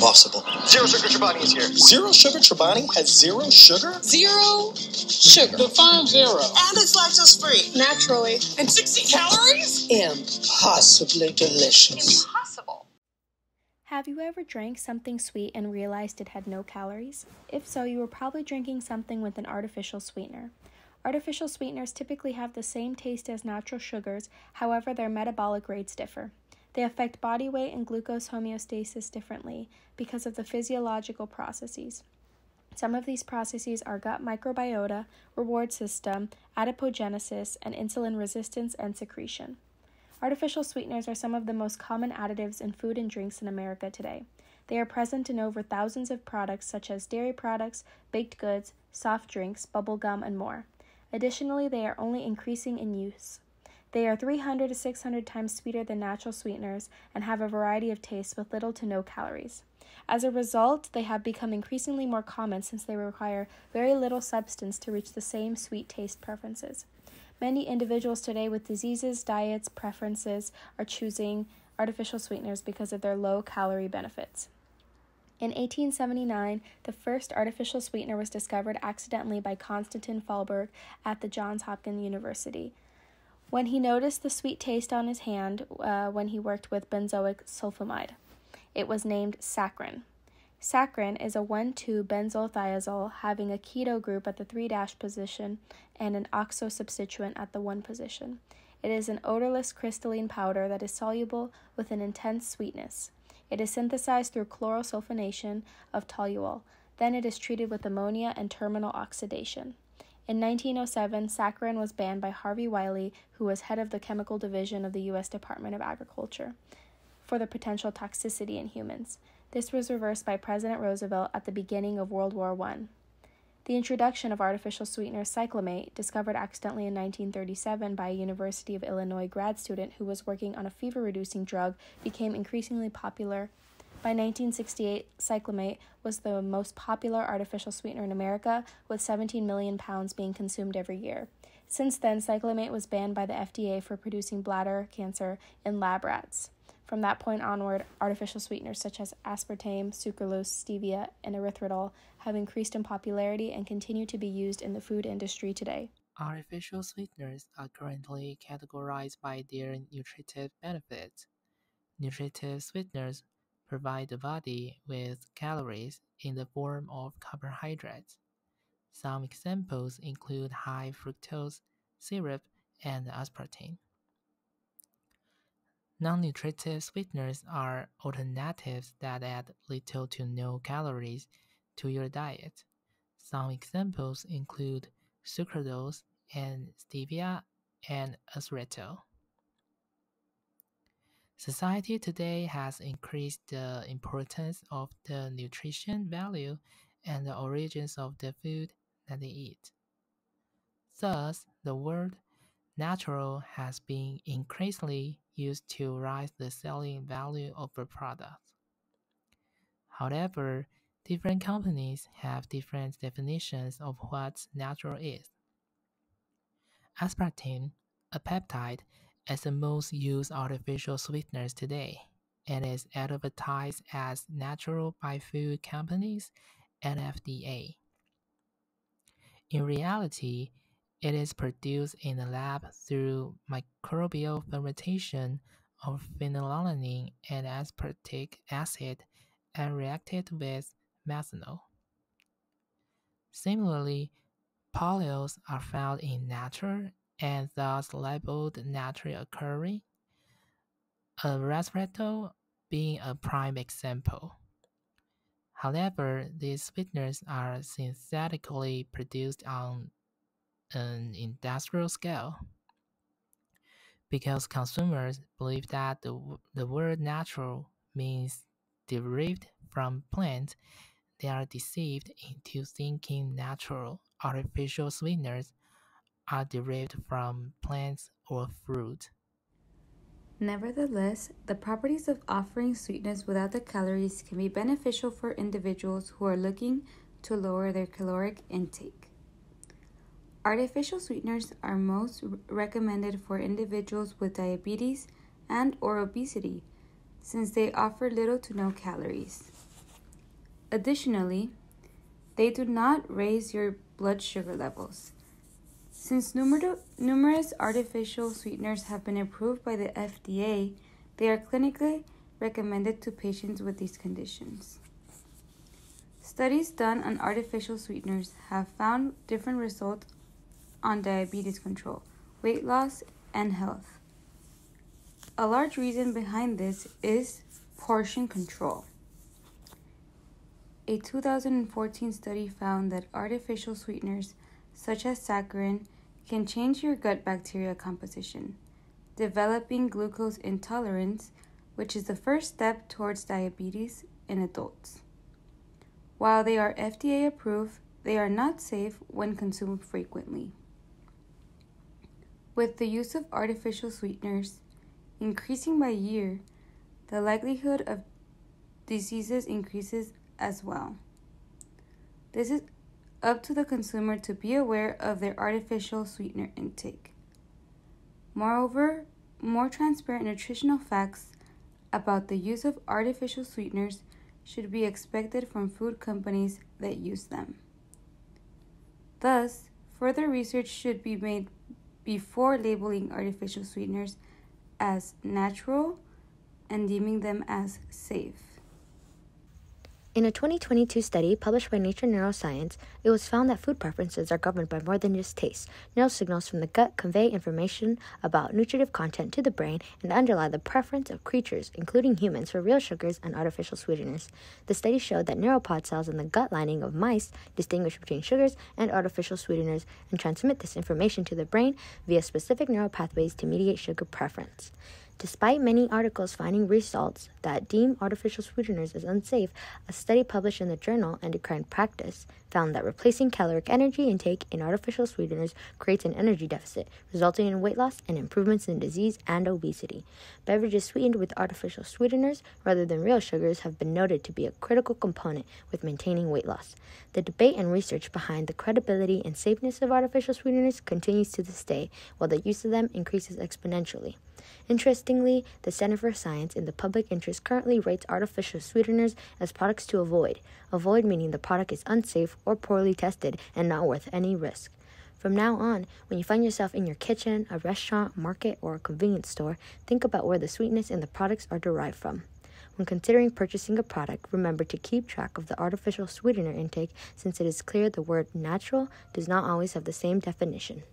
impossible. Zero Sugar Chobani is here. Zero Sugar Chobani has zero sugar? Zero sugar. Define zero. And it's lactose free. Naturally. And 60 calories? Impossibly delicious. Impossible. Have you ever drank something sweet and realized it had no calories? If so, you were probably drinking something with an artificial sweetener. Artificial sweeteners typically have the same taste as natural sugars, however, their metabolic rates differ. They affect body weight and glucose homeostasis differently because of the physiological processes. Some of these processes are gut microbiota, reward system, adipogenesis, and insulin resistance and secretion. Artificial sweeteners are some of the most common additives in food and drinks in America today. They are present in over thousands of products such as dairy products, baked goods, soft drinks, bubble gum, and more. Additionally, they are only increasing in use. They are 300 to 600 times sweeter than natural sweeteners and have a variety of tastes with little to no calories. As a result, they have become increasingly more common since they require very little substance to reach the same sweet taste preferences. Many individuals today with diseases, diets, preferences are choosing artificial sweeteners because of their low-calorie benefits. In 1879, the first artificial sweetener was discovered accidentally by Konstantin Fallberg at the Johns Hopkins University. When he noticed the sweet taste on his hand when he worked with benzoic sulfamide, it was named saccharin. Saccharin is a 1,2-benzylthiazole having a keto group at the 3' position and an oxo substituent at the 1 position. It is an odorless crystalline powder that is soluble with an intense sweetness. It is synthesized through chlorosulfonation of toluol. Then it is treated with ammonia and terminal oxidation. In 1907, saccharin was banned by Harvey Wiley, who was head of the chemical division of the U.S. Department of Agriculture, for the potential toxicity in humans. This was reversed by President Roosevelt at the beginning of World War I. The introduction of artificial sweetener Cyclamate, discovered accidentally in 1937 by a University of Illinois grad student who was working on a fever-reducing drug, became increasingly popular. By 1968, Cyclamate was the most popular artificial sweetener in America, with 17 million pounds being consumed every year. Since then, Cyclamate was banned by the FDA for producing bladder cancer in lab rats. From that point onward, artificial sweeteners such as aspartame, sucralose, stevia, and erythritol have increased in popularity and continue to be used in the food industry today. Artificial sweeteners are currently categorized by their nutritive benefits. Nutritive sweeteners provide the body with calories in the form of carbohydrates. Some examples include high fructose syrup and aspartame. Non-nutritive sweeteners are alternatives that add little to no calories to your diet. Some examples include sucralose and stevia and erythritol. Society today has increased the importance of the nutrition value and the origins of the food that they eat. Thus, the word natural has been increasingly used to raise the selling value of a product. However, different companies have different definitions of what natural is. Aspartame, a peptide, is the most used artificial sweeteners today and is advertised as natural by food companies and FDA. In reality, it is produced in the lab through microbial fermentation of phenylalanine and aspartic acid and reacted with methanol. Similarly, polyols are found in nature and thus labeled naturally occurring, resveratrol being a prime example. However, these sweeteners are synthetically produced on an industrial scale. Because consumers believe that the word natural means derived from plants, they are deceived into thinking natural artificial sweeteners are derived from plants or fruit. Nevertheless, the properties of offering sweetness without the calories can be beneficial for individuals who are looking to lower their caloric intake. Artificial sweeteners are most recommended for individuals with diabetes and/or obesity, since they offer little to no calories. Additionally, they do not raise your blood sugar levels. Since numerous artificial sweeteners have been approved by the FDA, they are clinically recommended to patients with these conditions. Studies done on artificial sweeteners have found different results on diabetes control, weight loss, and health. A large reason behind this is portion control. A 2014 study found that artificial sweeteners, such as saccharin, can change your gut bacteria composition, developing glucose intolerance, which is the first step towards diabetes in adults. While they are FDA approved, they are not safe when consumed frequently. With the use of artificial sweeteners increasing by year, the likelihood of diseases increases as well. This is up to the consumer to be aware of their artificial sweetener intake. Moreover, more transparent nutritional facts about the use of artificial sweeteners should be expected from food companies that use them. Thus, further research should be made before labeling artificial sweeteners as natural and deeming them as safe. In a 2022 study published by Nature Neuroscience, it was found that food preferences are governed by more than just taste. Neural signals from the gut convey information about nutritive content to the brain and underlie the preference of creatures, including humans, for real sugars and artificial sweeteners. The study showed that neuropod cells in the gut lining of mice distinguish between sugars and artificial sweeteners and transmit this information to the brain via specific neural pathways to mediate sugar preference. Despite many articles finding results that deem artificial sweeteners as unsafe, a study published in the journal Endocrine Practice found that replacing caloric energy intake in artificial sweeteners creates an energy deficit, resulting in weight loss and improvements in disease and obesity. Beverages sweetened with artificial sweeteners rather than real sugars have been noted to be a critical component with maintaining weight loss. The debate and research behind the credibility and safeness of artificial sweeteners continues to this day, while the use of them increases exponentially. Interestingly, the Center for Science in the Public Interest currently rates artificial sweeteners as products to avoid. Avoid meaning the product is unsafe or poorly tested and not worth any risk. From now on, when you find yourself in your kitchen, a restaurant, market, or a convenience store, think about where the sweetness in the products are derived from. When considering purchasing a product, remember to keep track of the artificial sweetener intake, since it is clear the word natural does not always have the same definition.